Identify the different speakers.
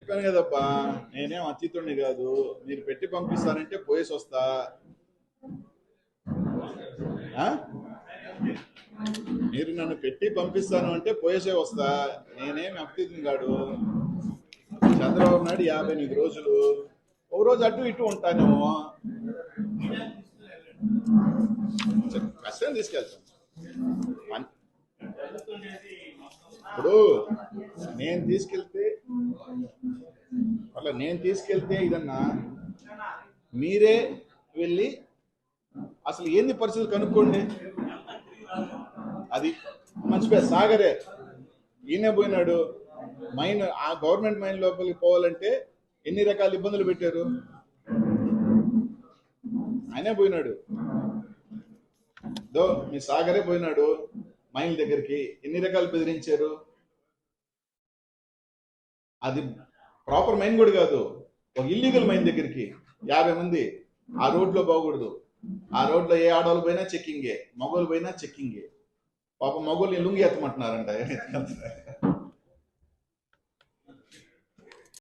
Speaker 1: చెప్పాను కదప్పా, నేనేం అతీతుడిని కాదు. మీరు పెట్టి పంపిస్తానంటే పోయేసి వస్తా. మీరు నన్ను పెట్టి పంపిస్తాను అంటే పోయేసే వస్తా. నేనేమి అతీతుని కాడు. చంద్రబాబు నాయుడు 58 రోజులు, ఒక రోజు అటు ఇటు ఉంటానేమో. కష్టం తీసుకెళ్తాను. ఇప్పుడు నేను తీసుకెళ్తే ఇదన్నా మీరే వెళ్ళి అసలు ఏంది పరిస్థితులు కనుక్కోండి. అది మంచి సాగరే ఈయనే పోయినాడు. మైన్, ఆ గవర్నమెంట్ మైన్ లోపలికి పోవాలంటే ఎన్ని రకాల ఇబ్బందులు పెట్టారు. ఆయనే పోయినాడు. మీ సాగరే పోయినాడు మైన్ దగ్గరికి. ఎన్ని రకాలు బెదిరించారు. అది ప్రాపర్ మైన్ కూడా కాదు, ఒక ఇల్లీగల్ మైన్ దగ్గరికి 50 మంది. ఆ రోడ్లో పోకూడదు. ఆ రోడ్లో ఏ ఆడవాళ్ళు పోయినా చెక్కింగే, మగవాళ్ళు పోయినా చెక్కింగే. పాపం మగవాళ్ళు లుంగి ఎత్తమంటున్నారంట.